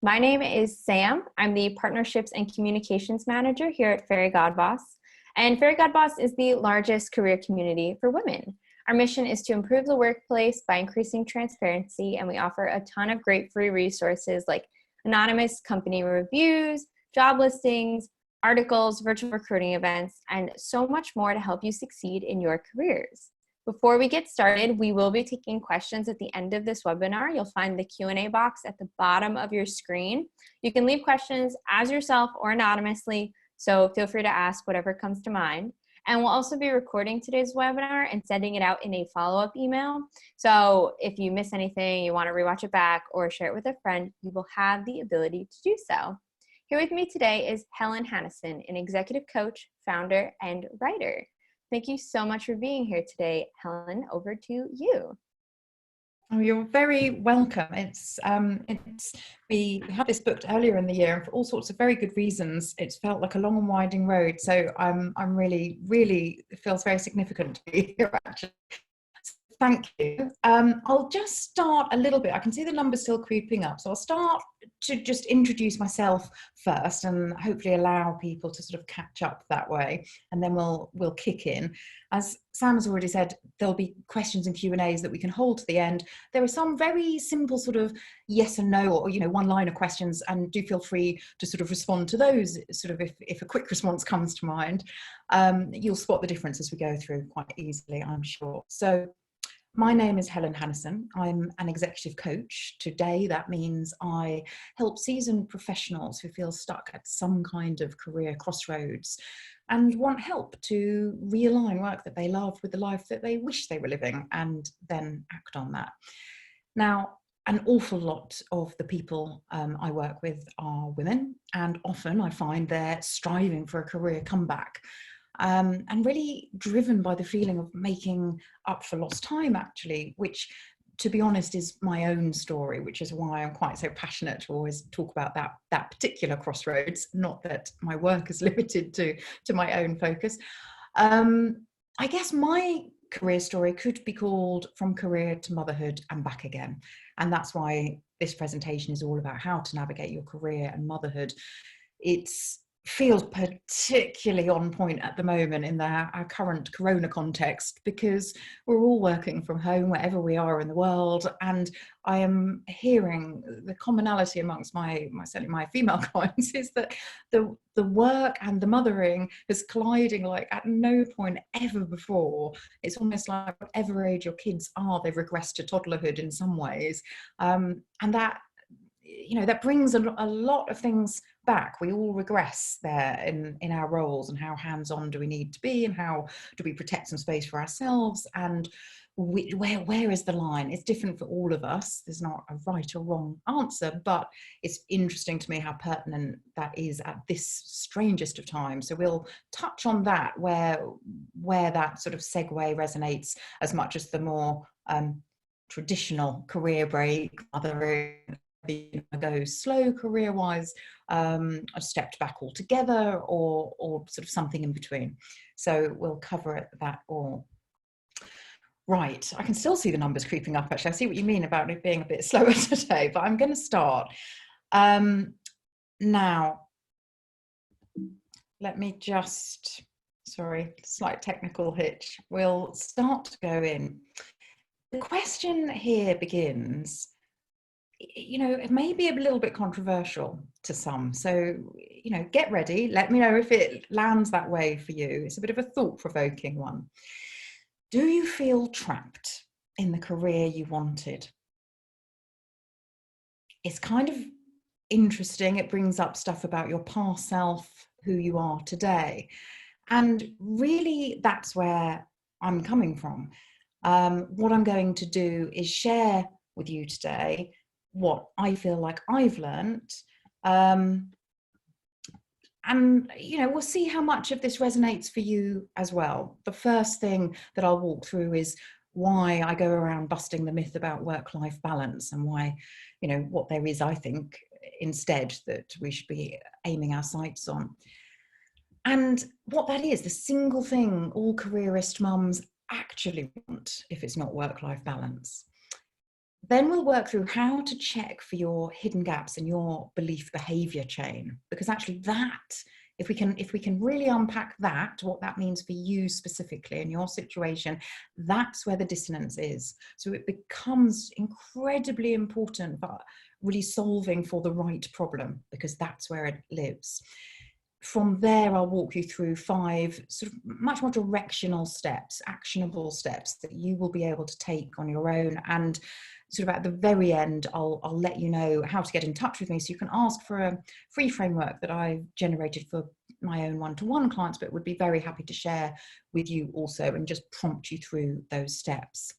My name is Sam. I'm the Partnerships and Communications Manager here at Fairy God Boss. And Fairy God Boss is the largest career community for women. Our mission is to improve the workplace by increasing transparency, and we offer a ton of great free resources like anonymous company reviews, job listings, articles, virtual recruiting events, and so much more to help you succeed in your careers. Before we get started, we will be taking questions at the end of this webinar. You'll find the Q&A box at the bottom of your screen. You can leave questions as yourself or anonymously, so feel free to ask whatever comes to mind. And we'll also be recording today's webinar and sending it out in a follow-up email. So if you miss anything, you want to rewatch it back or share it with a friend, you will have the ability to do so. Here with me today is Helen Hanison, an executive coach, founder, and writer. Thank you so much for being here today, Helen. Over to you. Oh, you're very welcome. We had this booked earlier in the year, and for all sorts of very good reasons, it's felt like a long and winding road. So I'm really, it feels very significant to be here actually. Thank you. I'll just start a little bit. I can see the numbers still creeping up. So I'll start to just introduce myself first and hopefully allow people to sort of catch up that way. And then we'll kick in. As Sam has already said, there'll be questions and Q&As that we can hold to the end. There are some very simple sort of yes and no, or, one-liner questions, and do feel free to sort of respond to those sort of if a quick response comes to mind. You'll spot the difference as we go through quite easily, I'm sure. So my name is Helen Hanison. I'm an executive coach. Today, that means I help seasoned professionals who feel stuck at some kind of career crossroads and want help to realign work that they love with the life that they wish they were living, and then act on that. Now, an awful lot of the people I work with are women, and often I find they're striving for a career comeback. And really driven by the feeling of making up for lost time, actually, which, to be honest, is my own story, which is why I'm quite so passionate to always talk about that particular crossroads, not that my work is limited to my own focus. I guess my career story could be called From Career to Motherhood and Back Again. And that's why this presentation is all about how to navigate your career and motherhood. It feels particularly on point at the moment in our current corona context, because we're all working from home wherever we are in the world, and I am hearing the commonality amongst certainly my female clients is that the work and the mothering is colliding like at no point ever before. It's almost like whatever age your kids are, they've regressed to toddlerhood in some ways, and that that brings a lot of things back. We all regress there in our roles, and how hands-on do we need to be, and how do we protect some space for ourselves, and where is the line? It's different for all of us. There's not a right or wrong answer, but it's interesting to me how pertinent that is at this strangest of times. So we'll touch on that, where that sort of segue resonates as much as the more traditional career break, mothering, go slow career-wise, I stepped back altogether, or sort of something in between. So we'll cover that all. Right, I can still see the numbers creeping up, actually. I see what you mean about it being a bit slower today, but I'm going to start. Now, let me just, sorry, slight technical hitch. We'll start to go in. The question here begins, it may be a little bit controversial to some. So, get ready. Let me know if it lands that way for you. It's a bit of a thought-provoking one. Do you feel trapped in the career you wanted? It's kind of interesting. It brings up stuff about your past self, who you are today. And really, that's where I'm coming from. What I'm going to do is share with you today what I feel like I've learned, and we'll see how much of this resonates for you as well. The first thing that I'll walk through is why I go around busting the myth about work-life balance, and why, what there is, I think, instead, that we should be aiming our sights on. And what that is, the single thing all careerist mums actually want, if it's not work-life balance. Then we'll work through how to check for your hidden gaps in your belief behavior chain, because actually that, if we can really unpack that, what that means for you specifically in your situation, that's where the dissonance is. So it becomes incredibly important for really solving for the right problem, because that's where it lives. From there, I'll walk you through 5 sort of much more directional steps, actionable steps that you will be able to take on your own. And sort of at the very end, I'll let you know how to get in touch with me. So you can ask for a free framework that I've generated for my own one-to-one clients, but would be very happy to share with you also and just prompt you through those steps.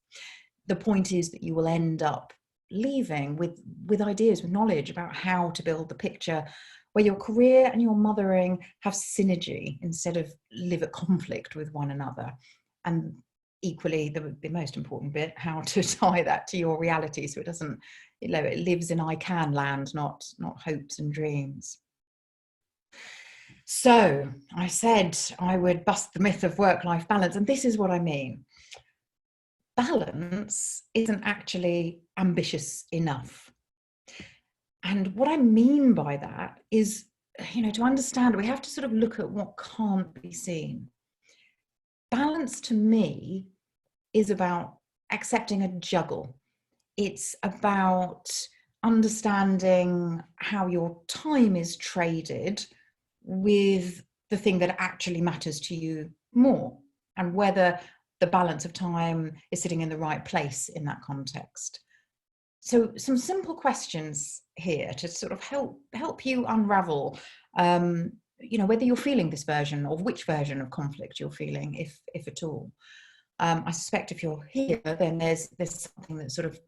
The point is that you will end up leaving with ideas, with knowledge about how to build the picture where your career and your mothering have synergy instead of live at conflict with one another. And equally, the most important bit, how to tie that to your reality so it doesn't, it lives in I can land, not hopes and dreams. So I said I would bust the myth of work-life balance, and this is what I mean. Balance isn't actually ambitious enough. And what I mean by that is, to understand, we have to sort of look at what can't be seen. Balance to me is about accepting a juggle. It's about understanding how your time is traded with the thing that actually matters to you more, and whether the balance of time is sitting in the right place in that context. So some simple questions here to sort of help you unravel, whether you're feeling this version, or which version of conflict you're feeling, if at all. I suspect if you're here, then there's something that's sort of,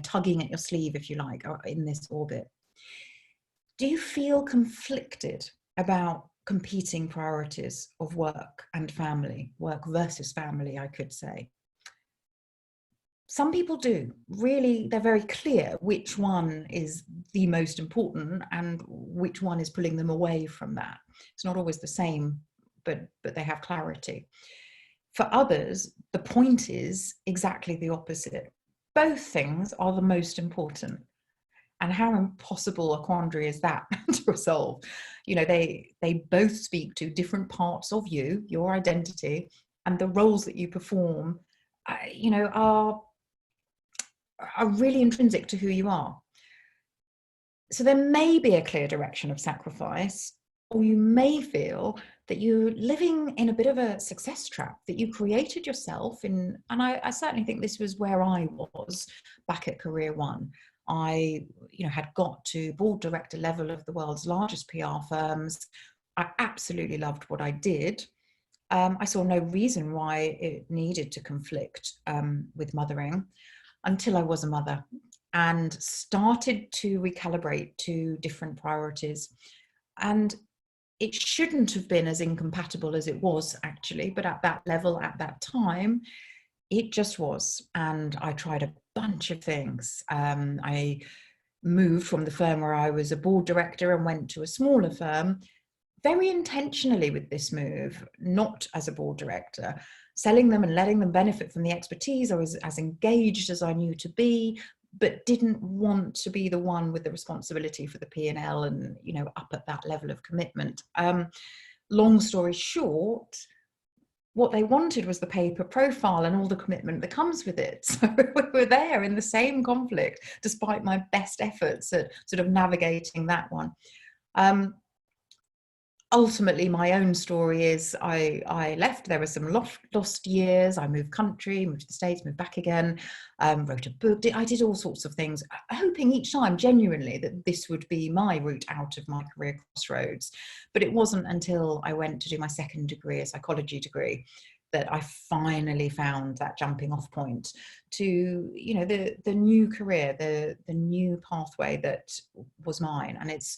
tugging at your sleeve, if you like, or in this orbit. Do you feel conflicted about competing priorities of work and family, work versus family, I could say? Some people do. Really, they're very clear which one is the most important and which one is pulling them away from that. It's not always the same, but they have clarity. For others, the point is exactly the opposite. Both things are the most important. And how impossible a quandary is that to resolve? They both speak to different parts of you, your identity, and the roles that you perform, are really intrinsic to who you are. So there may be a clear direction of sacrifice, or you may feel that you're living in a bit of a success trap that you created yourself in. And I certainly think this was where I was back at Career One. I, had got to board director level of the world's largest PR firms. I absolutely loved what I did. I saw no reason why it needed to conflict with mothering, until I was a mother and started to recalibrate to different priorities. And it shouldn't have been as incompatible as it was, actually, but at that level, at that time, it just was. And I tried a bunch of things. I moved from the firm where I was a board director and went to a smaller firm, very intentionally with this move, not as a board director, selling them and letting them benefit from the expertise. I was as engaged as I knew to be, but didn't want to be the one with the responsibility for the P&L and, up at that level of commitment. Long story short, what they wanted was the paper profile and all the commitment that comes with it. So we were there in the same conflict, despite my best efforts at sort of navigating that one. Ultimately, my own story is I left. There were some lost years. I moved country, moved to the States, moved back again, wrote a book. I did all sorts of things, hoping each time genuinely that this would be my route out of my career crossroads. But it wasn't until I went to do my second degree, a psychology degree, that I finally found that jumping off point to, the new career, the new pathway that was mine. And it's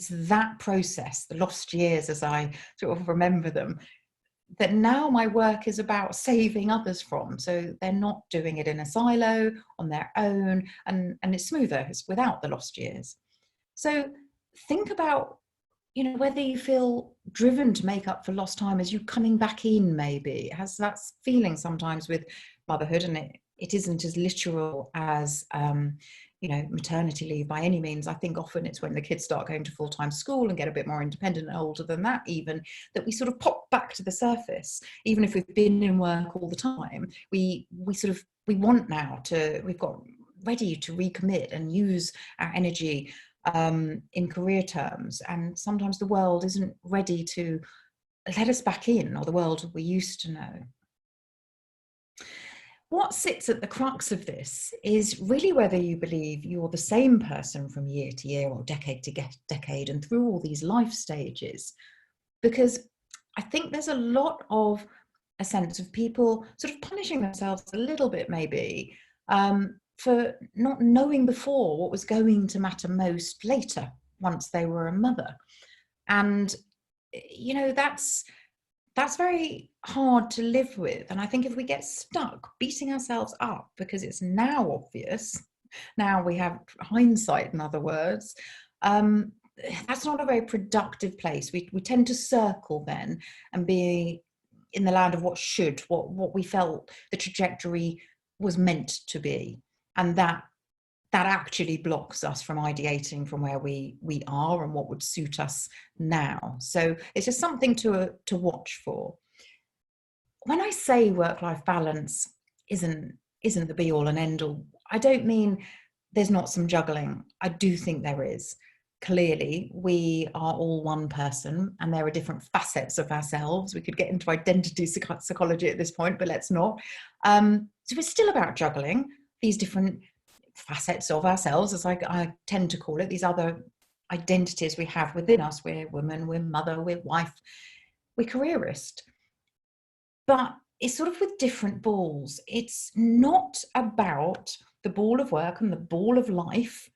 that process, the lost years as I sort of remember them, that now my work is about saving others from. So they're not doing it in a silo on their own, and it's smoother, it's without the lost years. So think about, whether you feel driven to make up for lost time as you coming back in, maybe. It has that feeling sometimes with motherhood, and it isn't as literal as, you know, maternity leave by any means. I think often it's when the kids start going to full-time school and get a bit more independent and older than that even, that we sort of pop back to the surface. Even if we've been in work all the time, we want now to, we've got ready to recommit and use our energy in career terms. And sometimes the world isn't ready to let us back in, or the world we used to know. What sits at the crux of this is really whether you believe you're the same person from year to year or decade to decade and through all these life stages. Because I think there's a lot of a sense of people sort of punishing themselves a little bit maybe for not knowing before what was going to matter most later once they were a mother. And, you know, that's very hard to live with. And I think if we get stuck beating ourselves up because it's now obvious, now we have hindsight, in other words, that's not a very productive place. We tend to circle then and be in the land of what should, what we felt the trajectory was meant to be. And that actually blocks us from ideating from where we are and what would suit us now. So it's just something to watch for. When I say work-life balance isn't the be-all and end-all, I don't mean there's not some juggling. I do think there is. Clearly, we are all one person and there are different facets of ourselves. We could get into identity psychology at this point, but let's not. So it's still about juggling these different facets of ourselves, as I tend to call it, these other identities we have within us. We're woman, we're mother, we're wife, we're careerist. But it's sort of with different balls. It's not about the ball of work and the ball of life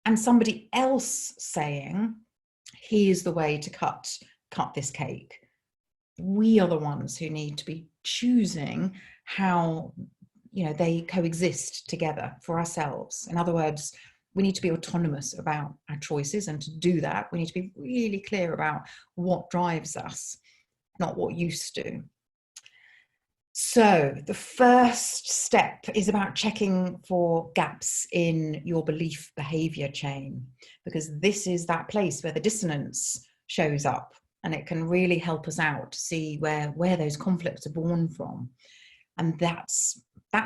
and somebody else saying, here's the way to cut this cake. We are the ones who need to be choosing how, you know, they coexist together for ourselves. In other words, we need to be autonomous about our choices, and to do that, we need to be really clear about what drives us, not what used to. So the first step is about checking for gaps in your belief behavior chain, because this is that place where the dissonance shows up, and it can really help us out to see where those conflicts are born from. And that's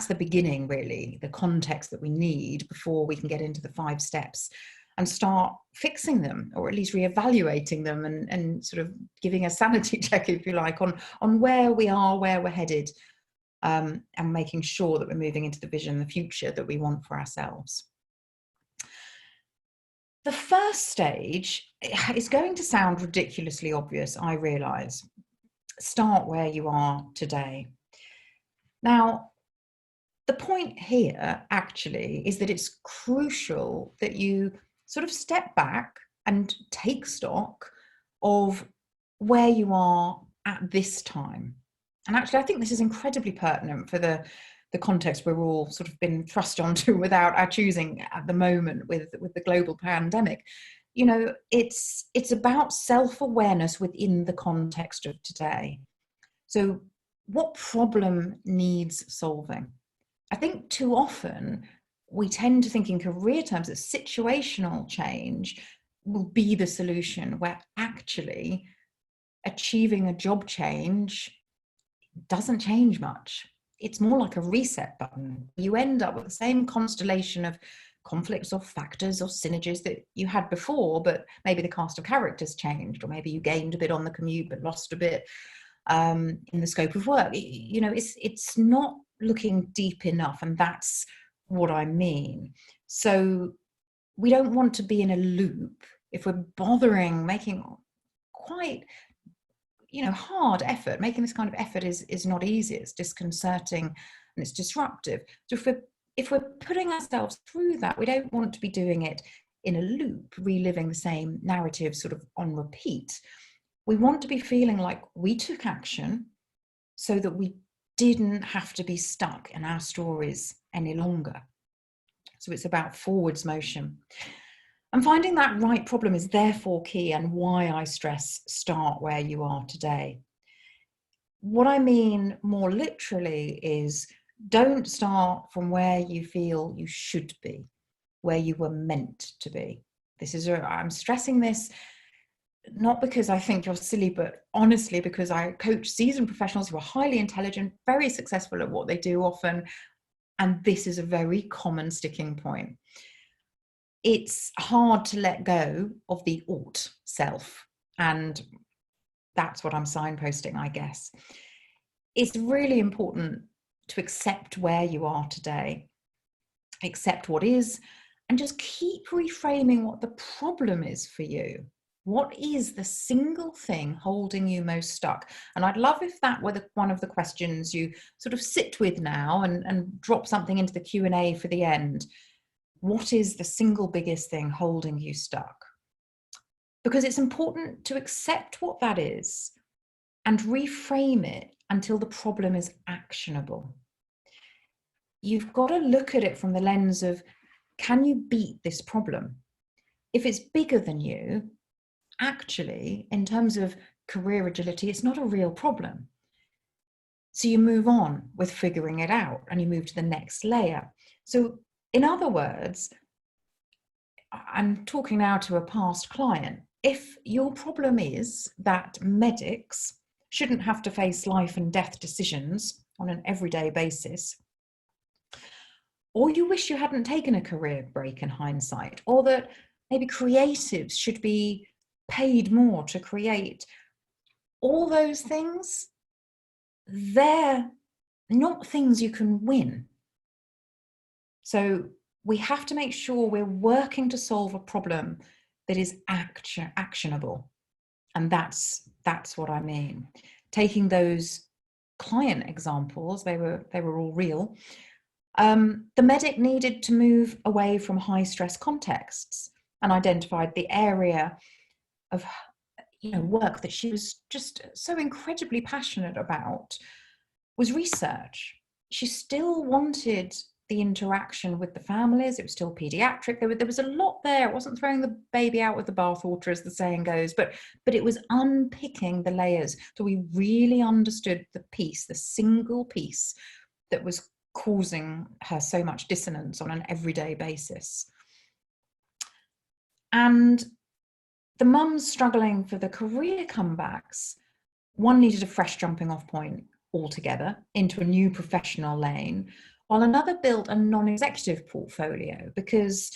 the beginning, really, the context that we need before we can get into the 5 steps and start fixing them, or at least reevaluating them, and sort of giving a sanity check, if you like, on where we are, where we're headed, and making sure that we're moving into the vision, the future that we want for ourselves. The first stage is going to sound ridiculously obvious, I realise. Start where you are today. Now, the point here actually is that it's crucial that you sort of step back and take stock of where you are at this time. And actually, I think this is incredibly pertinent for the context we're all sort of been thrust onto without our choosing at the moment with the global pandemic. You know, it's about self-awareness within the context of today. So what problem needs solving? I think too often we tend to think in career terms that situational change will be the solution, where actually achieving a job change doesn't change much. It's more like a reset button. You end up with the same constellation of conflicts or factors or synergies that you had before, but maybe the cast of characters changed, or maybe you gained a bit on the commute but lost a bit in the scope of work. You know, it's not looking deep enough, and that's what I mean. So we don't want to be in a loop. If we're bothering making quite, you know, hard effort, making this kind of effort is not easy. It's disconcerting and it's disruptive. So if we're putting ourselves through that, we don't want to be doing it in a loop, reliving the same narrative sort of on repeat. We want to be feeling like we took action so that we didn't have to be stuck in our stories any longer. So it's about forwards motion. And finding that right problem is therefore key, and why I stress start where you are today. What I mean more literally is Don't start from where you feel you should be, where you were meant to be. I'm stressing this not because I think you're silly, but honestly because I coach seasoned professionals who are highly intelligent, very successful at what they do often, and this is a very common sticking point. It's hard to let go of the ought self, and that's what I'm signposting, I guess. It's really important to accept where you are today, accept what is, and just keep reframing what the problem is for you. What is the single thing holding you most stuck? And I'd love if that were one of the questions you sort of sit with now and drop something into the Q&A for the end. What is the single biggest thing holding you stuck? Because it's important to accept what that is and reframe it until the problem is actionable. You've got to look at it from the lens of, can you beat this problem? If it's bigger than you, actually, in terms of career agility, it's not a real problem. So you move on with figuring it out and you move to the next layer. So in other words, I'm talking now to a past client. If your problem is that medics shouldn't have to face life and death decisions on an everyday basis, or you wish you hadn't taken a career break in hindsight, or that maybe creatives should be paid more to create, all those things, they're not things you can win. So we have to make sure we're working to solve a problem that is actionable. And that's what I mean. Taking those client examples, they were all real. The medic needed to move away from high stress contexts and identified the area of work that she was just so incredibly passionate about was research. She still wanted the interaction with the families. It was still pediatric. There was a lot there. It wasn't throwing the baby out with the bathwater, as the saying goes, but it was unpicking the layers. So we really understood the piece, the single piece that was causing her so much dissonance on an everyday basis. And the mums struggling for the career comebacks, one needed a fresh jumping off point altogether into a new professional lane, while another built a non-executive portfolio because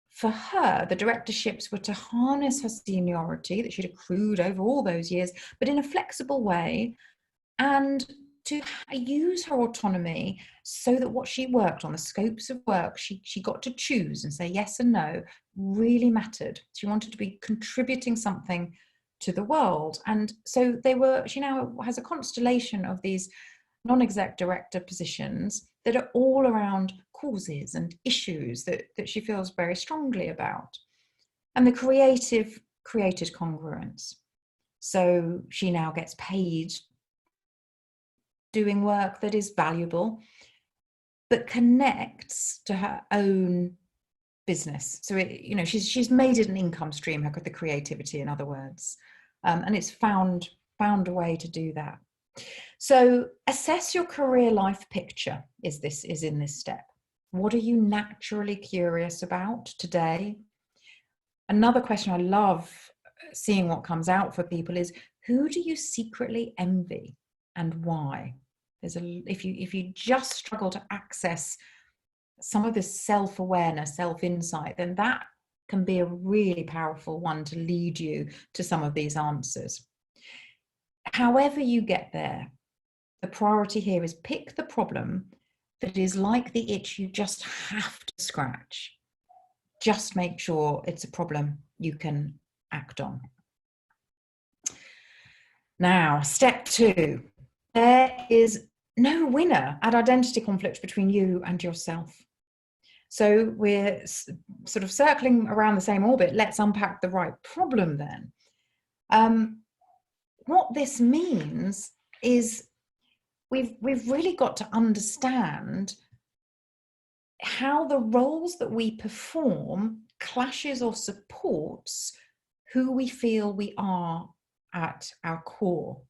for her, the directorships were to harness her seniority that she'd accrued over all those years, but in a flexible way, and to use her autonomy so that what she worked on, the scopes of work, she got to choose and say yes and no, really mattered. She wanted to be contributing something to the world. And so she now has a constellation of these non-exec director positions that are all around causes and issues that she feels very strongly about. And the creative created congruence. So she now gets paid doing work that is valuable, but connects to her own business. So she's made it an income stream, the creativity, in other words, and it's found a way to do that. So assess your career life picture is in this step. What are you naturally curious about today? Another question I love seeing what comes out for people is, who do you secretly envy and why? If you just struggle to access some of this self-awareness, self-insight, then that can be a really powerful one to lead you to some of these answers. However you get there, the priority here is pick the problem that is like the itch you just have to scratch. Just make sure it's a problem you can act on. Now, step 2. There is no winner at identity conflict between you and yourself. So we're sort of circling around the same orbit. Let's unpack the right problem then. What this means is we've really got to understand how the roles that we perform clashes or supports who we feel we are at our core.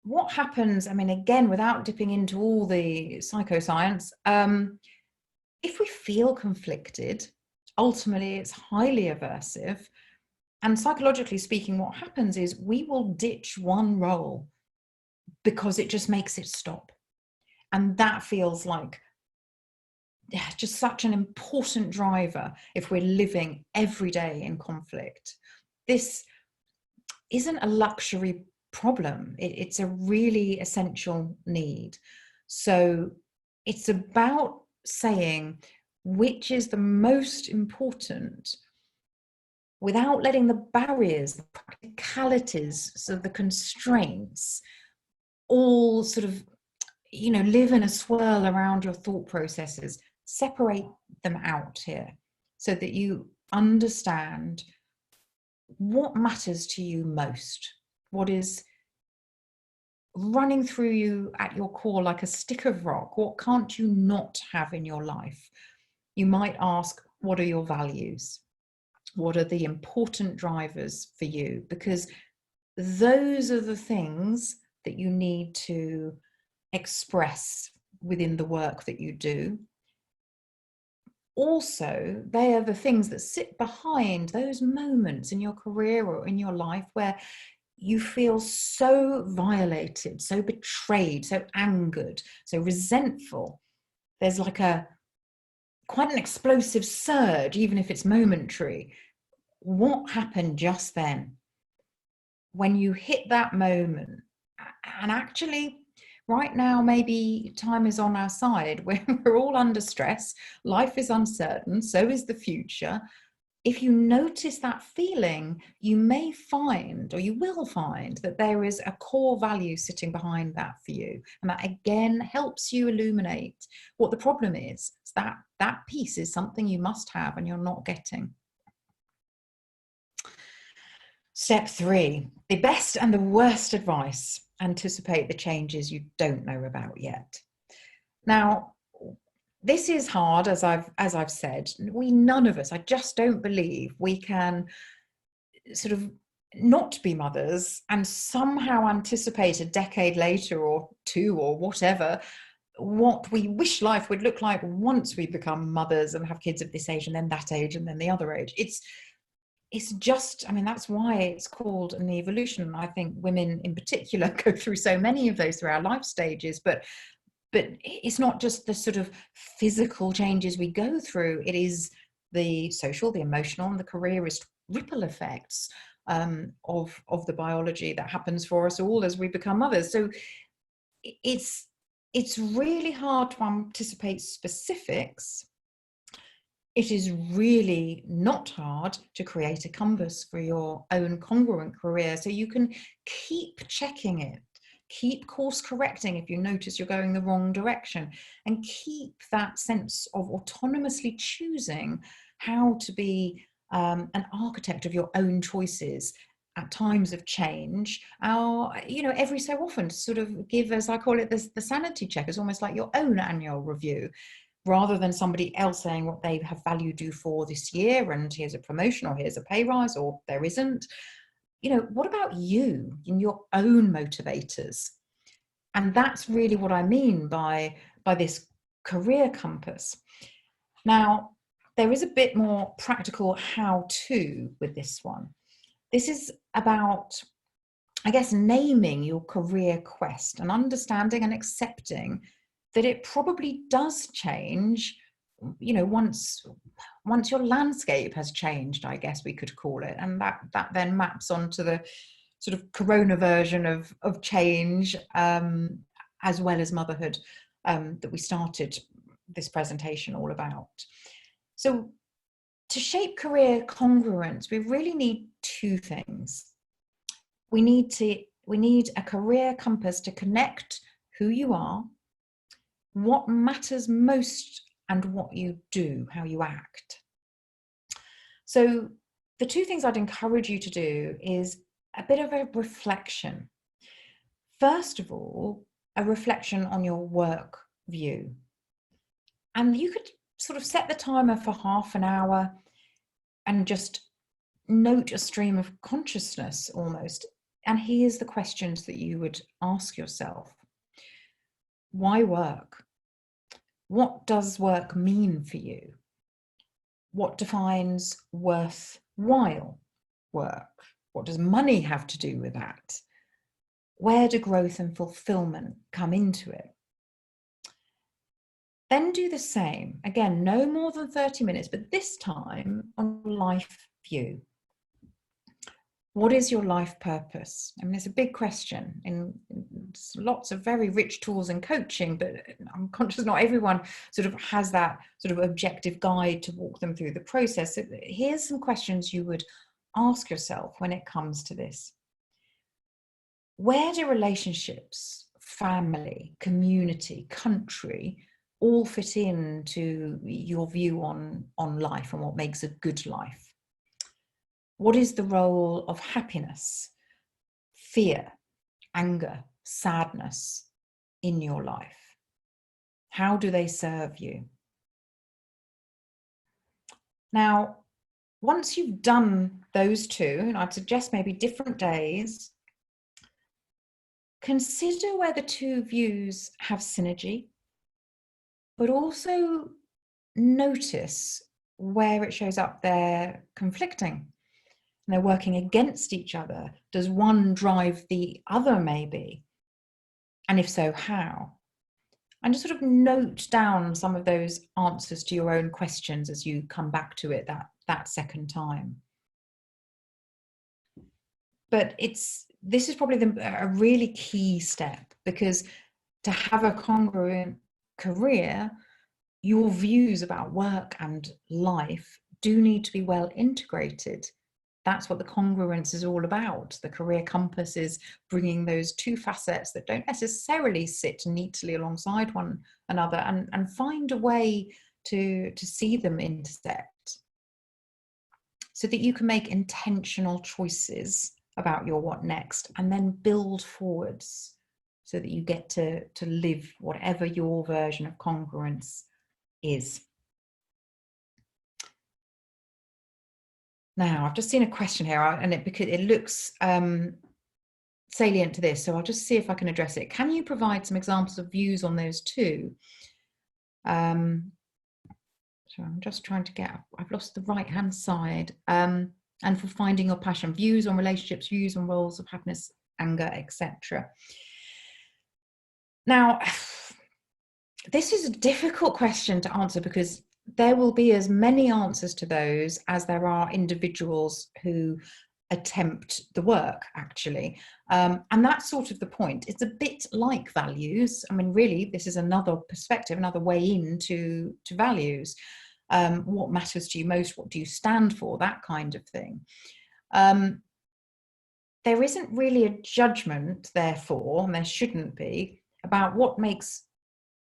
what happens, I mean, again, without dipping into all the psychoscience, if we feel conflicted, ultimately it's highly aversive. And psychologically speaking, what happens is we will ditch one role because it just makes it stop. And that feels like just such an important driver if we're living every day in conflict. This isn't a luxury problem. It's a really essential need. So it's about saying which is the most important without letting the barriers, the practicalities, so the constraints all sort of, live in a swirl around your thought processes. Separate them out here so that you understand what matters to you most, what is running through you at your core like a stick of rock. What can't you not have in your life? You might ask, what are your values? What are the important drivers for you? Because those are the things that you need to express within the work that you do. Also, they are the things that sit behind those moments in your career or in your life where you feel so violated, so betrayed, so angered, so resentful. There's like quite an explosive surge, even if it's momentary. What happened just then? When you hit that moment, and actually right now, maybe time is on our side. We're all under stress. Life is uncertain. So is the future. If you notice that feeling, you may find, or you will find, that there is a core value sitting behind that for you. And that again helps you illuminate what the problem is. So that piece is something you must have and you're not getting. Step 3, the best and the worst advice. Anticipate the changes you don't know about yet. Now, this is hard, as I've said. None of us, I just don't believe we can sort of not be mothers and somehow anticipate a decade later or 2 or whatever what we wish life would look like once we become mothers and have kids of this age and then that age and then the other age. It's just, I mean, that's why it's called an evolution. I think women in particular go through so many of those through our life stages, but it's not just the sort of physical changes we go through. It is the social, the emotional, and the careerist ripple effects of the biology that happens for us all as we become mothers. So it's really hard to anticipate specifics. It is really not hard to create a compass for your own congruent career so you can keep checking it, keep course correcting if you notice you're going the wrong direction, and keep that sense of autonomously choosing how to be an architect of your own choices at times of change, every so often to sort of give, as I call it, the sanity check. It's almost like your own annual review, rather than somebody else saying what they have valued you for this year and here's a promotion or here's a pay rise or there isn't. What about you and your own motivators? And that's really what I mean by this career compass. Now, there is a bit more practical how-to with this one. This is about, I guess, naming your career quest and understanding and accepting that it probably does change, once your landscape has changed, I guess we could call it. And that then maps onto the sort of corona version of change, as well as motherhood, that we started this presentation all about. So to shape career congruence, we really need 2 things. We need a career compass to connect who you are, what matters most, and what you do, how you act. So the 2 things I'd encourage you to do is a bit of a reflection. First of all, a reflection on your work view. And you could sort of set the timer for half an hour and just note a stream of consciousness almost. And here's the questions that you would ask yourself. Why work? What does work mean for you? What defines worthwhile work? What does money have to do with that? Where do growth and fulfillment come into it? Then do the same. Again, no more than 30 minutes, but this time on life view. What is your life purpose? I mean, it's a big question in lots of very rich tools and coaching, but I'm conscious not everyone sort of has that sort of objective guide to walk them through the process. So here's some questions you would ask yourself when it comes to this. Where do relationships, family, community, country all fit into your view on life and what makes a good life? What is the role of happiness, fear, anger, sadness in your life? How do they serve you? Now, once you've done those two, and I'd suggest maybe different days, consider where the two views have synergy, but also notice where it shows up they're conflicting. And they're working against each other. Does one drive the other maybe? And if so, how? And just sort of note down some of those answers to your own questions as you come back to it that second time. But this is probably a really key step, because to have a congruent career, your views about work and life do need to be well integrated. That's what the congruence is all about. The career compass is bringing those two facets that don't necessarily sit neatly alongside one another and find a way to see them intersect, so that you can make intentional choices about your what next and then build forwards so that you get to live whatever your version of congruence is. Now, I've just seen a question here, and it looks salient to this, so I'll just see if I can address it. Can you provide some examples of views on those two? So I'm just trying to I've lost the right-hand side. And for finding your passion, views on relationships, views on roles of happiness, anger, etc. Now, this is a difficult question to answer, because there will be as many answers to those as there are individuals who attempt the work, actually. And that's sort of the point. It's a bit like values. I mean, really, this is another perspective, another way into values. What matters to you most? What do you stand for? That kind of thing. There isn't really a judgment, therefore, and there shouldn't be, about what makes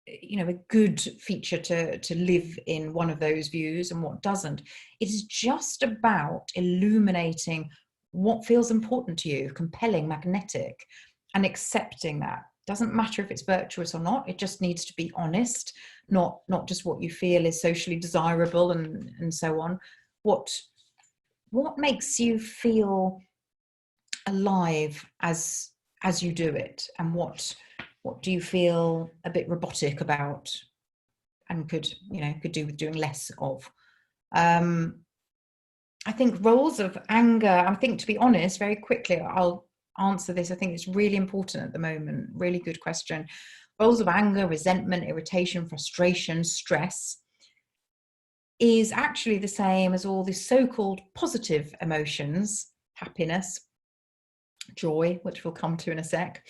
a good feature to live in one of those views and what doesn't. It is just about illuminating what feels important to you, compelling, magnetic, and accepting that. Doesn't matter if it's virtuous or not. It just needs to be honest, not just what you feel is socially desirable and so on. What makes you feel alive as you do it, and what do you feel a bit robotic about and could do with doing less of? I think roles of anger, I think, to be honest, very quickly, I'll answer this. I think it's really important at the moment. Really good question. Roles of anger, resentment, irritation, frustration, stress is actually the same as all the so-called positive emotions, happiness, joy, which we'll come to in a sec.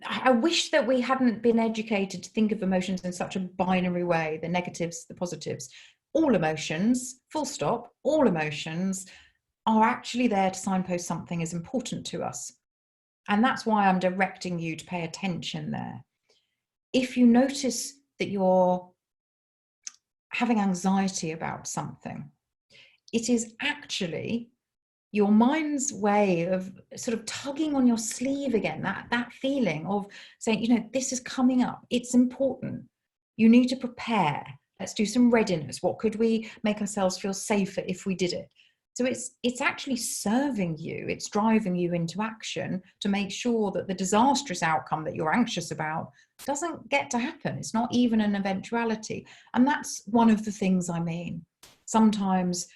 I wish that we hadn't been educated to think of emotions in such a binary way, the negatives, the positives. All emotions, full stop, all emotions are actually there to signpost something is important to us. And that's why I'm directing you to pay attention there. If you notice that you're having anxiety about something, it is actually your mind's way of sort of tugging on your sleeve again, that feeling of saying, this is coming up, it's important, you need to prepare, let's do some readiness, what could we make ourselves feel safer if we did it? So it's actually serving you, it's driving you into action to make sure that the disastrous outcome that you're anxious about doesn't get to happen. It's not even an eventuality. And that's one of the things I mean. Sometimes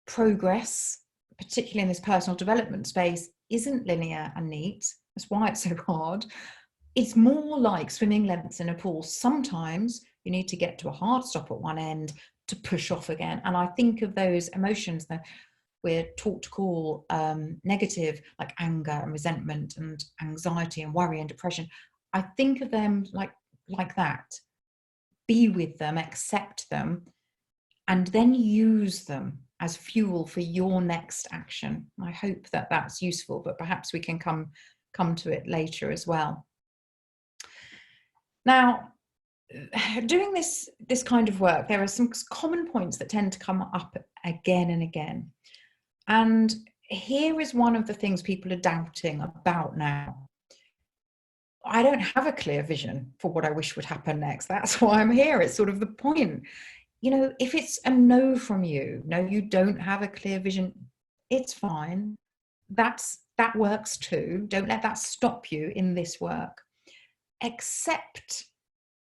progress, particularly in this personal development space, isn't linear and neat. That's why it's so hard. It's more like swimming lengths in a pool. Sometimes you need to get to a hard stop at one end to push off again. And I think of those emotions that we're taught to call negative, like anger and resentment and anxiety and worry and depression. I think of them like that. Be with them, accept them, and then use them as fuel for your next action. I hope that that's useful, but perhaps we can come to it later as well. Now, doing this kind of work, there are some common points that tend to come up again and again. And here is one of the things people are doubting about now. I don't have a clear vision for what I wish would happen next. That's why I'm here. It's sort of the point. You know, if it's a no from you, no, you don't have a clear vision, it's fine. That works too. Don't let that stop you in this work. Accept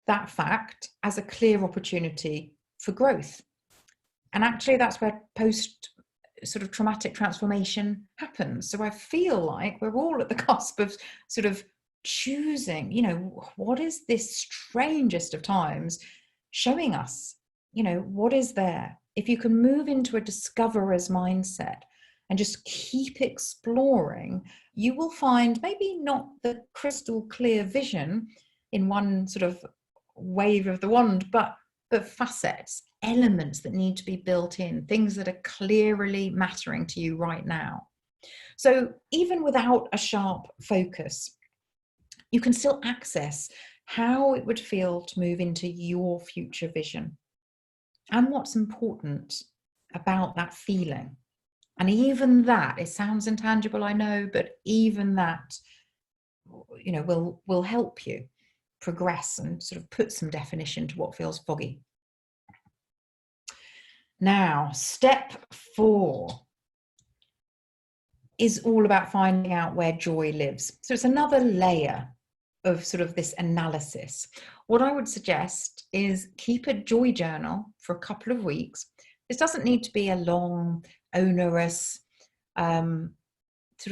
that fact as a clear opportunity for growth. And actually that's where post sort of traumatic transformation happens. So I feel like we're all at the cusp of sort of choosing, you know, what is this strangest of times showing us? You know, what is there? If you can move into a discoverer's mindset and just keep exploring, you will find maybe not the crystal clear vision in one sort of wave of the wand, but facets, elements that need to be built in, things that are clearly mattering to you right now. So even without a sharp focus, you can still access how it would feel to move into your future vision and what's important about that feeling. And even that, it sounds intangible, I know, but even that, you know, will help you progress and sort of put some definition to what feels foggy. Now, step 4 is all about finding out where joy lives. So it's another layer of sort of this analysis. What I would suggest is keep a joy journal for a couple of weeks. This doesn't need to be a long, onerous, sort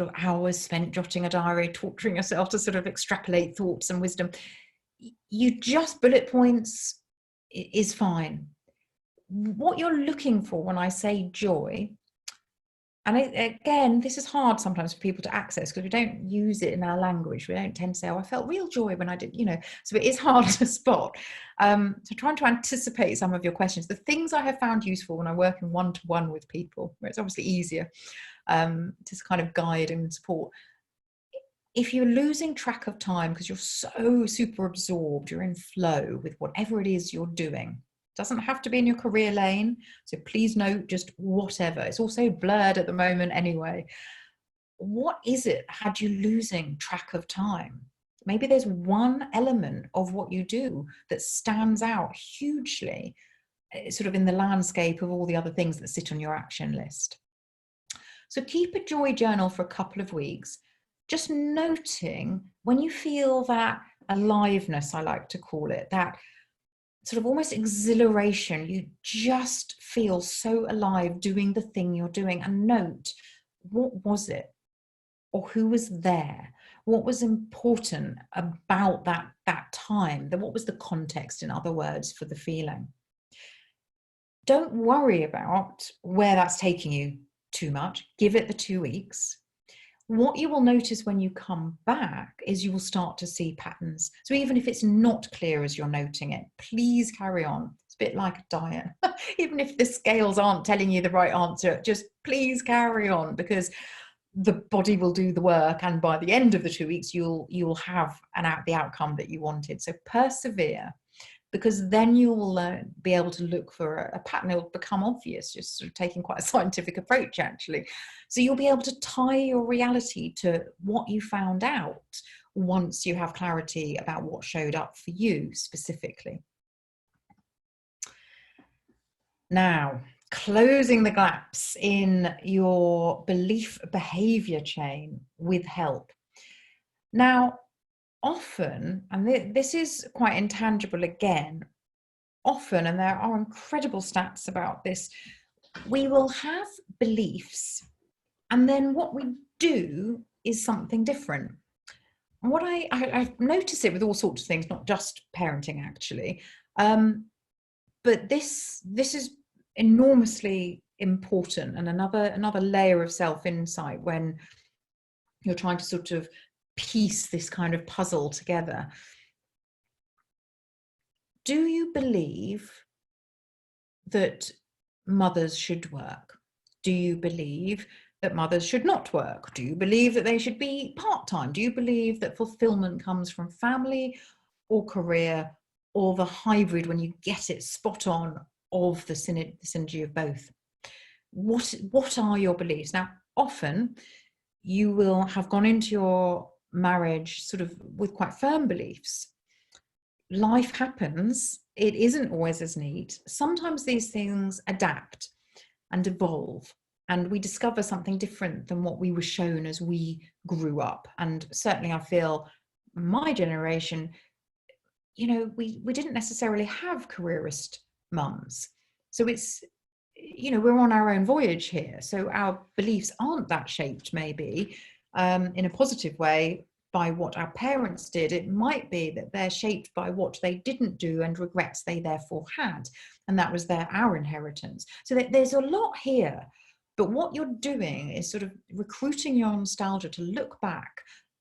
of hours spent jotting a diary, torturing yourself to sort of extrapolate thoughts and wisdom. You just bullet points is fine. What you're looking for when I say joy, and again, this is hard sometimes for people to access because we don't use it in our language. We don't tend to say, oh, I felt real joy when I did, you know, so it is hard to spot. So trying to anticipate some of your questions. The things I have found useful when I work in one-to-one with people, where it's obviously easier to kind of guide and support. If you're losing track of time because you're so super absorbed, you're in flow with whatever it is you're doing. Doesn't have to be in your career lane. So please note just whatever. It's also blurred at the moment anyway. What is it had you losing track of time? Maybe there's one element of what you do that stands out hugely, sort of in the landscape of all the other things that sit on your action list. So keep a joy journal for a couple of weeks, just noting when you feel that aliveness, I like to call it, that sort of almost exhilaration, you just feel so alive doing the thing you're doing, and note, what was it? Or who was there? What was important about that time? What was the context, in other words, for the feeling? Don't worry about where that's taking you too much. Give it the 2 weeks. What you will notice when you come back is you will start to see patterns. So even if it's not clear as you're noting it, please carry on. It's a bit like a diet. Even if the scales aren't telling you the right answer, just please carry on, because the body will do the work, and by the end of the 2 weeks you'll have the outcome that you wanted. So persevere, because then you will be able to look for a pattern. It will become obvious, just sort of taking quite a scientific approach actually. So you'll be able to tie your reality to what you found out once you have clarity about what showed up for you specifically. Now, closing the gaps in your belief behavior chain with help. Now, often, and this is quite intangible again, often, and there are incredible stats about this, we will have beliefs, and then what we do is something different. And what I've noticed it with all sorts of things, not just parenting actually, but this is enormously important, and another layer of self-insight when you're trying to sort of piece this kind of puzzle together. Do you believe that mothers should work? Do you believe that mothers should not work? Do you believe that they should be part-time? Do you believe that fulfillment comes from family or career, or the hybrid when you get it spot on of the synergy of both? What are your beliefs? Now, often you will have gone into your marriage sort of with quite firm beliefs. Life happens. It isn't always as neat. Sometimes these things adapt and evolve, and we discover something different than what we were shown as we grew up. And certainly I feel my generation, you know, we didn't necessarily have careerist mums. So it's, you know, we're on our own voyage here. So our beliefs aren't that shaped maybe in a positive way by what our parents did. It might be that they're shaped by what they didn't do and regrets they therefore had. And that was our inheritance. So there's a lot here. But what you're doing is sort of recruiting your nostalgia to look back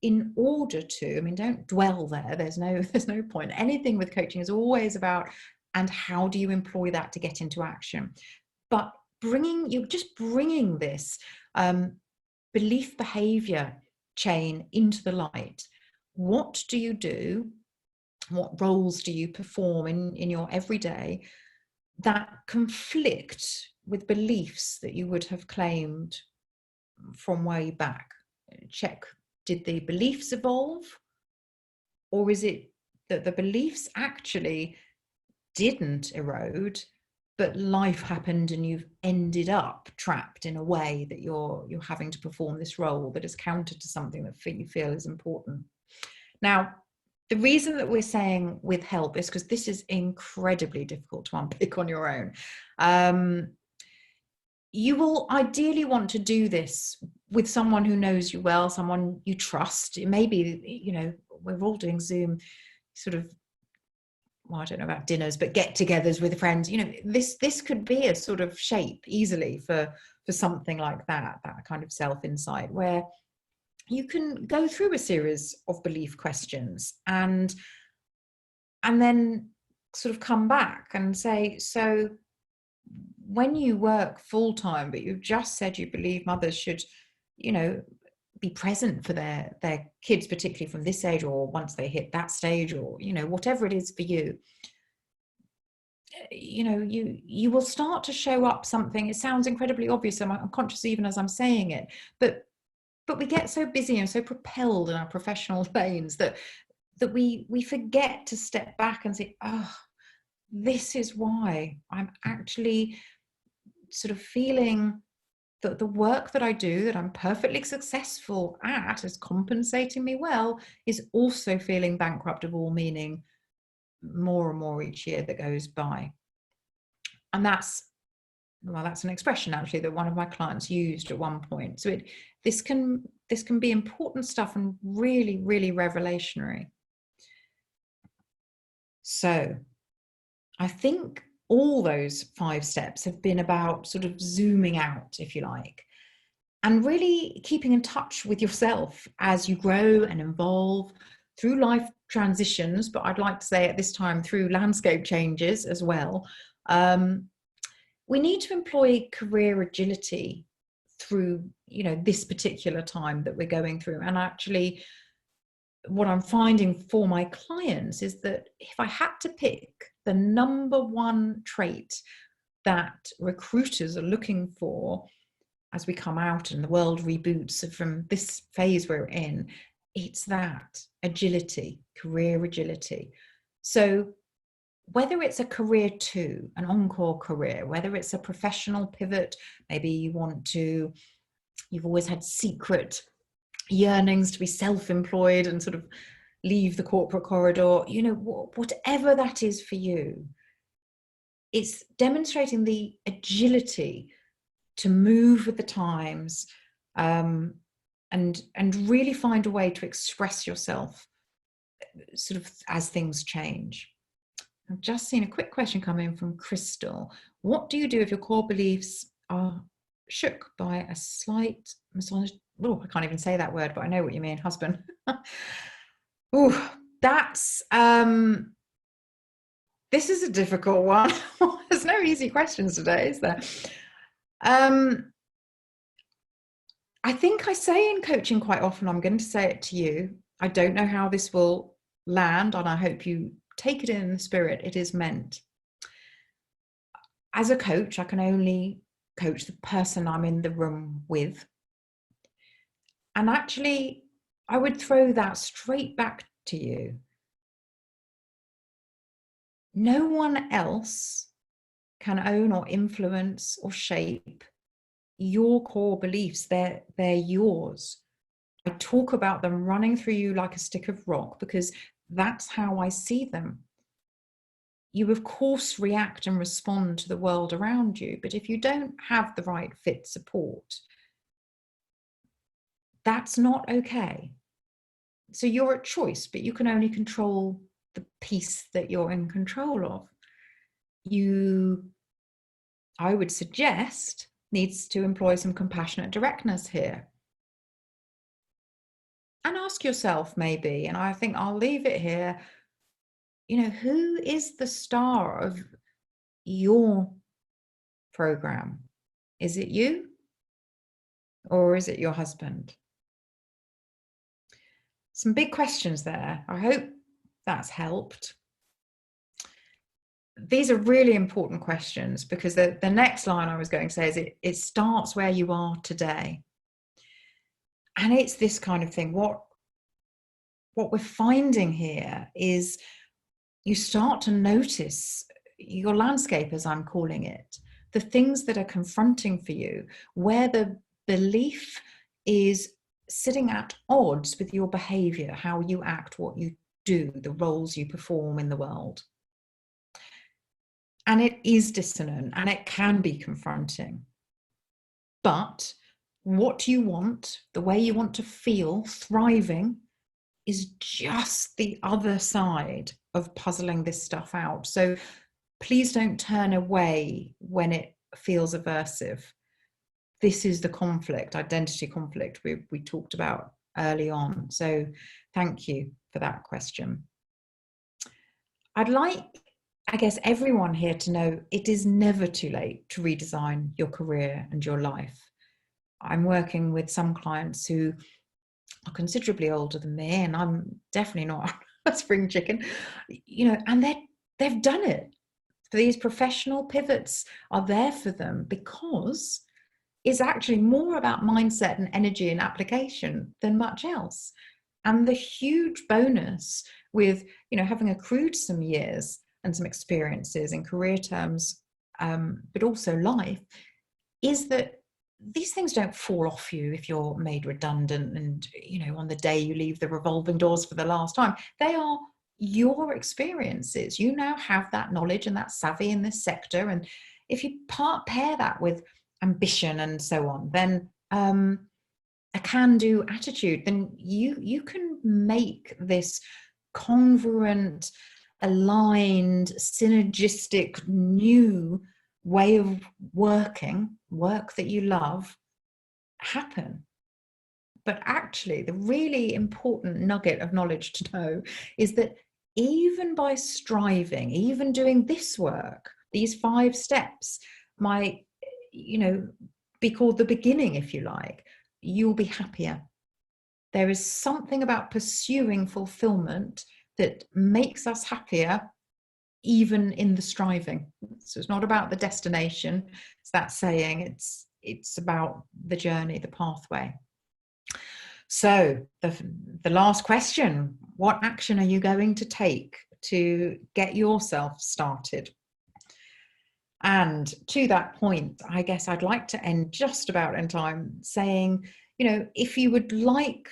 in order to, I mean, don't dwell there. There's no point. Anything with coaching is always about, and how do you employ that to get into action? But you're just bringing this belief behavior chain into the light. What do you do? What roles do you perform in your everyday that conflict with beliefs that you would have claimed from way back? Check, did the beliefs evolve? Or is it that the beliefs actually didn't erode, but life happened and you've ended up trapped in a way that you're having to perform this role that is counter to something that you feel is important? Now, the reason that we're saying with help is because this is incredibly difficult to unpick on your own. You will ideally want to do this with someone who knows you well, someone you trust. It may be, you know, we're all doing Zoom sort of, well, I don't know about dinners, but get-togethers with friends. You know, this could be a sort of shape easily for something like that kind of self-insight, where you can go through a series of belief questions and then sort of come back and say, so when you work full-time, but you've just said you believe mothers should, you know, be present for their kids, particularly from this age or once they hit that stage, or, you know, whatever it is for you, you know, you will start to show up something. It sounds incredibly obvious, and I'm conscious even as I'm saying it, but we get so busy and so propelled in our professional lanes that we forget to step back and say, oh, this is why I'm actually sort of feeling that the work that I do, that I'm perfectly successful at, is compensating me well, is also feeling bankrupt of all meaning more and more each year that goes by. And that's an expression actually that one of my clients used at one point. So this can be important stuff and really, really revelationary. So I think all those 5 steps have been about sort of zooming out, if you like, and really keeping in touch with yourself as you grow and evolve through life transitions, but I'd like to say at this time through landscape changes as well. We need to employ career agility through, you know, this particular time that we're going through. And actually, what I'm finding for my clients is that if I had to pick the number one trait that recruiters are looking for as we come out and the world reboots from this phase we're in, it's that agility, career agility. So whether it's a career too, an encore career, whether it's a professional pivot, maybe you've always had secret yearnings to be self-employed and sort of leave the corporate corridor, whatever that is for you, it's demonstrating the agility to move with the times, and really find a way to express yourself sort of as things change. I've just seen a quick question come in from Crystal. What do you do if your core beliefs are shook by a slight misogyny? Oh, I can't even say that word, but I know what you mean, husband. Oh, that's this is a difficult one. There's no easy questions today, is there? I think I say in coaching quite often, I'm going to say it to you, I don't know how this will land, and I hope you take it in the spirit it is meant. As a coach, I can only coach the person I'm in the room with. And actually, I would throw that straight back to you. No one else can own or influence or shape your core beliefs. They're yours. I talk about them running through you like a stick of rock because that's how I see them. You, of course, react and respond to the world around you, but if you don't have the right fit support, that's not okay. So you're at choice, but you can only control the piece that you're in control of. I would suggest, needs to employ some compassionate directness here. And ask yourself maybe, and I think I'll leave it here, who is the star of your program? Is it you? Or is it your husband? Some big questions there. I hope that's helped. These are really important questions because the next line I was going to say is it starts where you are today. And it's this kind of thing. What we're finding here is you start to notice your landscape, as I'm calling it, the things that are confronting for you, where the belief is sitting at odds with your behavior, how you act, what you do, the roles you perform in the world. And it is dissonant and it can be confronting. But what you want, the way you want to feel thriving, is just the other side of puzzling this stuff out. So please don't turn away when it feels aversive. This is the conflict, identity conflict we talked about early on. So thank you for that question. I'd like, I guess, everyone here to know it is never too late to redesign your career and your life. I'm working with some clients who are considerably older than me, and I'm definitely not a spring chicken, and they've done it. These professional pivots are there for them because it's actually more about mindset and energy and application than much else. And the huge bonus with, having accrued some years and some experiences in career terms, but also life, is that these things don't fall off you if you're made redundant and, on the day you leave the revolving doors for the last time. They are your experiences. You now have that knowledge and that savvy in this sector. And if you pair that with ambition and so on, then a can-do attitude, then you can make this congruent, aligned, synergistic, new way of work that you love, happen. But actually, the really important nugget of knowledge to know is that even by striving, even doing this work, these 5 steps might, be called the beginning, if you like, you'll be happier. There is something about pursuing fulfillment that makes us happier, even in the striving. So it's not about the destination. It's that saying, it's about the journey, the pathway. So the last question, what action are you going to take to get yourself started. And to that point, I guess I'd like to end just about in time saying, you know, if you would like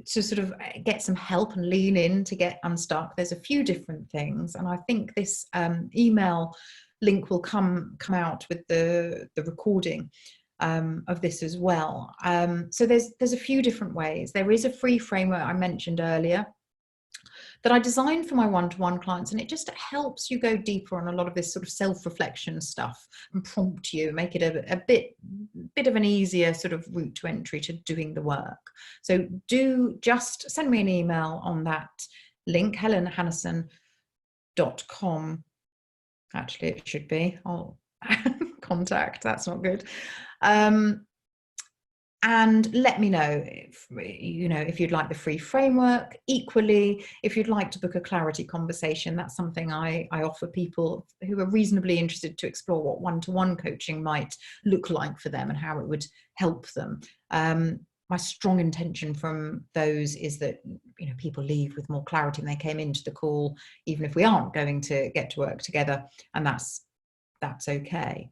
to sort of get some help and lean in to get unstuck, there's a few different things. And I think this email link will come out with the recording of this as well. So there's a few different ways. There is a free framework I mentioned earlier that I designed for my one-to-one clients, and it just helps you go deeper on a lot of this sort of self-reflection stuff and prompt you, make it a bit of an easier sort of route to entry to doing the work. So do just send me an email on that link, helenhanison.com. Actually, it should be. I'll contact, that's not good. And let me know if, you know, if you'd like the free framework. Equally, if you'd like to book a clarity conversation, that's something I offer people who are reasonably interested to explore what one-to-one coaching might look like for them and how it would help them. My strong intention from those is that, you know, people leave with more clarity than they came into the call, even if we aren't going to get to work together, and that's okay.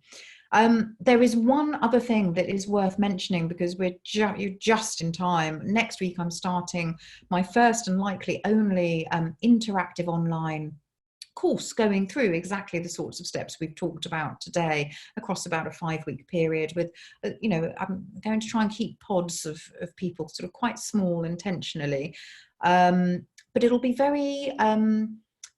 There is one other thing that is worth mentioning, because you're just in time. Next week, I'm starting my first and likely only interactive online course going through exactly the sorts of steps we've talked about today across about a 5-week period with, you know, I'm going to try and keep pods of people sort of quite small intentionally, but it'll be very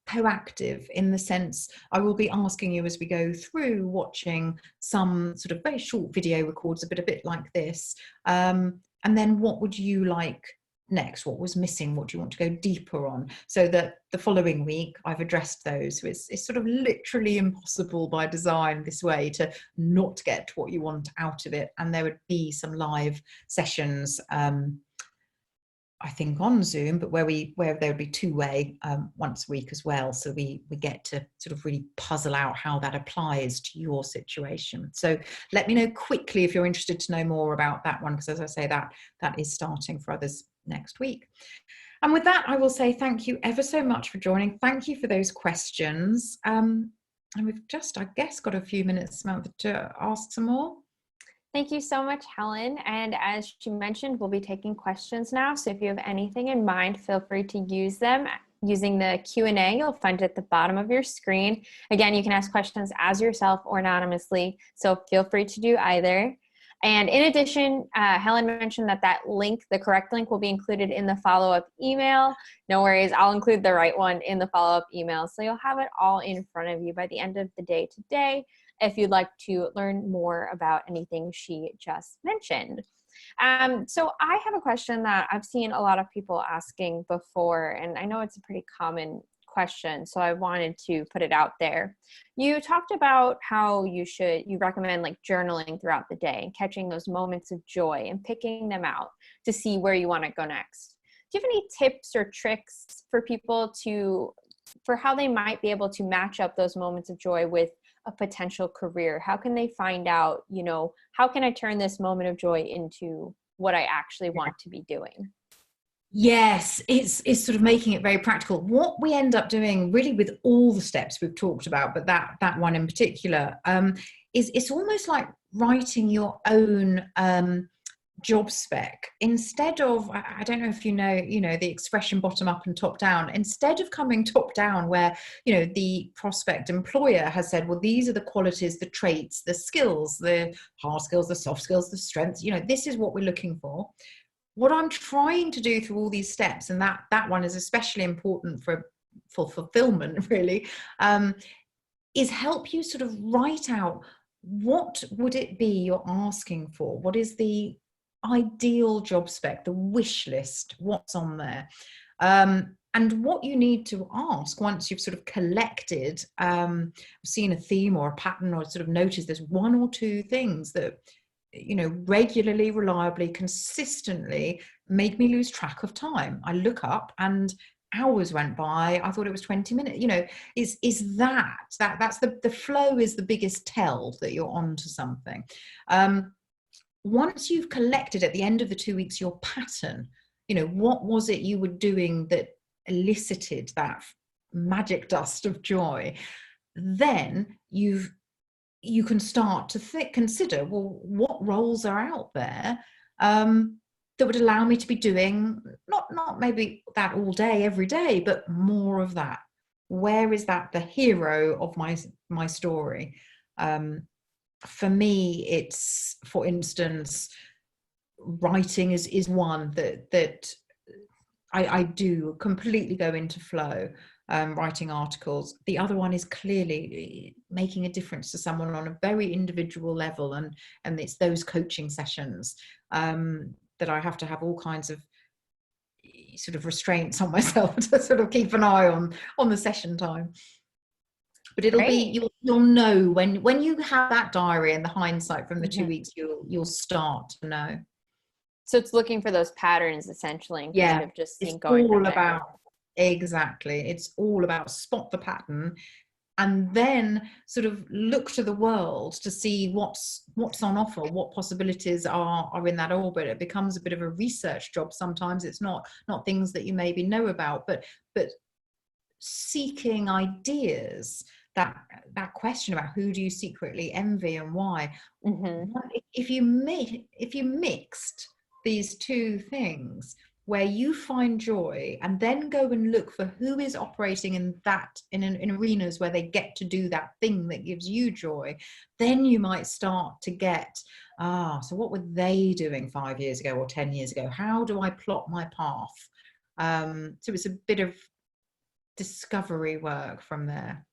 proactive in the sense I will be asking you as we go through, watching some sort of very short video records, a bit like this, and then what would you like next? What was missing? What do you want to go deeper on? So that the following week I've addressed those. So it's sort of literally impossible by design this way to not get what you want out of it. And there would be some live sessions, I think on Zoom, but where there would be two-way once a week as well. So we get to sort of really puzzle out how that applies to your situation. So let me know quickly if you're interested to know more about that one, because as I say, that is starting for others next week. And with that, I will say thank you ever so much for joining. Thank you for those questions. And we've just, I guess, got a few minutes, Samantha, to ask some more. Thank you so much, Helen. And as she mentioned, we'll be taking questions now. So if you have anything in mind, feel free to use them using the Q&A. You'll find it at the bottom of your screen. Again, you can ask questions as yourself or anonymously. So feel free to do either. And in addition, Helen mentioned that link, the correct link, will be included in the follow-up email. No worries, I'll include the right one in the follow-up email. So you'll have it all in front of you by the end of the day today, if you'd like to learn more about anything she just mentioned. So I have a question that I've seen a lot of people asking before, and I know it's a pretty common question, so I wanted to put it out there. You talked about how you recommend like journaling throughout the day and catching those moments of joy and picking them out to see where you want to go next. Do you have any tips or tricks for people for how they might be able to match up those moments of joy with a potential career? How can they find out, you know, how can I turn this moment of joy into what I actually want to be doing? Yes, it's sort of making it very practical. What we end up doing really with all the steps we've talked about, but that one in particular, is it's almost like writing your own job spec. Instead of, I don't know if you know the expression bottom up and top down, instead of coming top down where, you know, the prospect employer has said, well, these are the qualities, the traits, the skills, the hard skills, the soft skills, the strengths, you know, this is what we're looking for. What I'm trying to do through all these steps, and that one is especially important for fulfillment really, is help you sort of write out, what would it be you're asking for? What is the ideal job spec, the wish list, what's on there? And what you need to ask once you've sort of collected, seen a theme or a pattern, or sort of noticed there's one or two things that, you know, regularly, reliably, consistently make me lose track of time. I look up and hours went by, I thought it was 20 minutes, you know, that's the flow is the biggest tell that you're onto something. Once you've collected at the end of the 2 weeks your pattern, you know, what was it you were doing that elicited that magic dust of joy, then you can start to consider, well, what roles are out there that would allow me to be doing not maybe that all day every day, but more of that. Where is that the hero of my story? For me, it's, for instance, writing is one that I do completely go into flow, writing articles. The other one is clearly making a difference to someone on a very individual level, and it's those coaching sessions that I have to have all kinds of sort of restraints on myself to sort of keep an eye on the session time. But it'll be, you'll know when you have that diary and the hindsight from the 2 weeks, you'll start to know. So it's looking for those patterns essentially, and kind of just it's going all about, exactly, it's all about spot the pattern and then sort of look to the world to see what's on offer, what possibilities are in that orbit. It becomes a bit of a research job sometimes. It's not things that you maybe know about, but seeking ideas. That question about who do you secretly envy and why. If you mixed these two things, where you find joy and then go and look for who is operating in arenas where they get to do that thing that gives you joy, then you might start to get, so what were they doing 5 years ago or 10 years ago? How do I plot my path? So it's a bit of discovery work from there.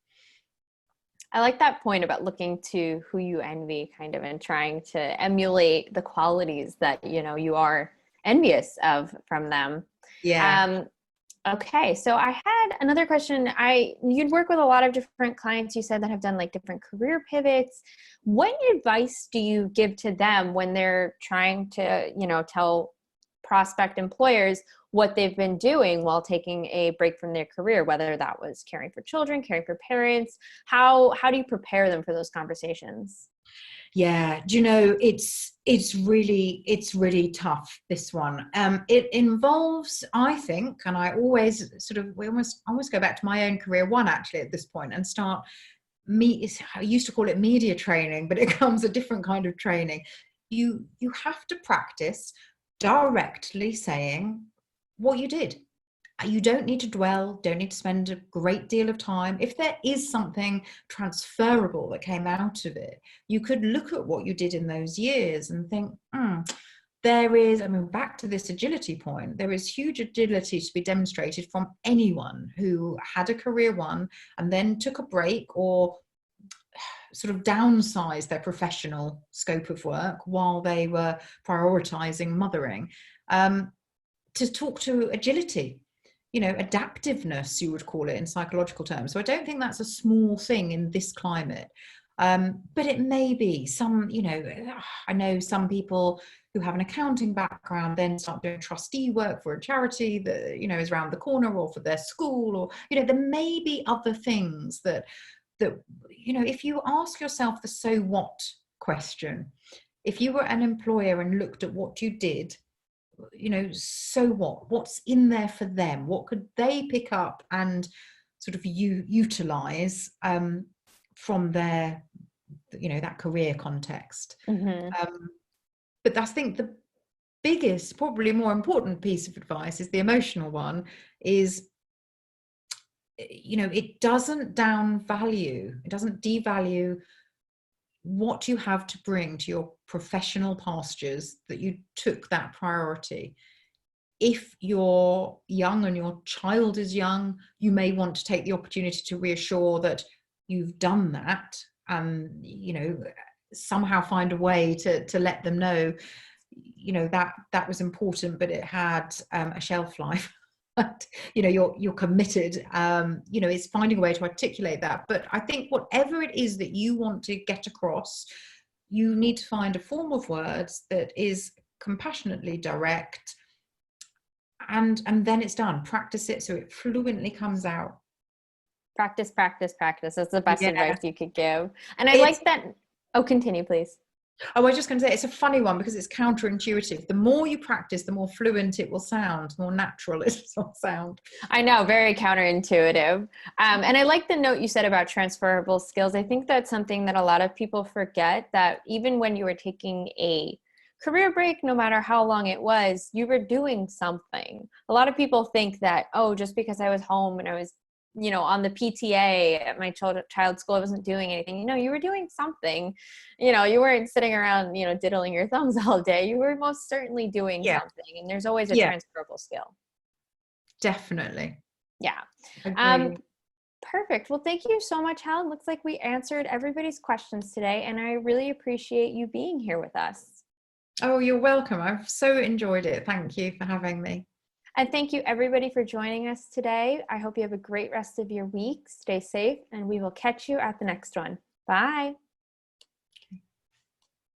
I like that point about looking to who you envy, kind of, and trying to emulate the qualities that, you are envious of from them. Okay, so I had another question. You'd work with a lot of different clients, you said, that have done like different career pivots. What advice do you give to them when they're trying to, tell prospect employers what they've been doing while taking a break from their career, whether that was caring for children, caring for parents? How do you prepare them for those conversations? Yeah, do you know, it's really tough, this one. It involves, I think, and I always we almost go back to my own career one actually at this point and start I used to call it media training, but it becomes a different kind of training. You have to practice directly saying what you did. You don't need to dwell, don't need to spend a great deal of time. If there is something transferable that came out of it, you could look at what you did in those years and think, there is, back to this agility point, there is huge agility to be demonstrated from anyone who had a career one and then took a break or sort of downsized their professional scope of work while they were prioritizing mothering, to talk to agility. Adaptiveness, you would call it in psychological terms. So I don't think that's a small thing in this climate. But it may be some, I know some people who have an accounting background then start doing trustee work for a charity that, is around the corner, or for their school, or, there may be other things that, if you ask yourself the so what question, if you were an employer and looked at what you did, so what's in there for them, what could they pick up and sort of utilize from their that career context. But I think the biggest, probably more important piece of advice is the emotional one, is it doesn't devalue what you have to bring to your professional pastures, that you took that priority. If you're young and your child is young, you may want to take the opportunity to reassure that you've done that, and somehow find a way to let them know that was important, but it had a shelf life. You're committed. It's finding a way to articulate that. But I think whatever it is that you want to get across, you need to find a form of words that is compassionately direct, and then it's done. Practice it so it fluently comes out. Practice. That's the best advice you could give. And I like that. Oh, continue, please. Oh, I was just going to say, it's a funny one because it's counterintuitive. The more you practice, the more fluent it will sound, more natural it will sound. I know, very counterintuitive. And I like the note you said about transferable skills. I think that's something that a lot of people forget, that even when you were taking a career break, no matter how long it was, you were doing something. A lot of people think that, oh, just because I was home and I was, on the PTA at my child's school, I wasn't doing anything. You were doing something. You weren't sitting around, diddling your thumbs all day. You were most certainly doing something. And there's always a transferable skill. Definitely. Yeah. Agreed. Perfect. Well, thank you so much, Helen. Looks like we answered everybody's questions today, and I really appreciate you being here with us. Oh, you're welcome. I've so enjoyed it. Thank you for having me. And thank you, everybody, for joining us today. I hope you have a great rest of your week. Stay safe, and we will catch you at the next one. Bye.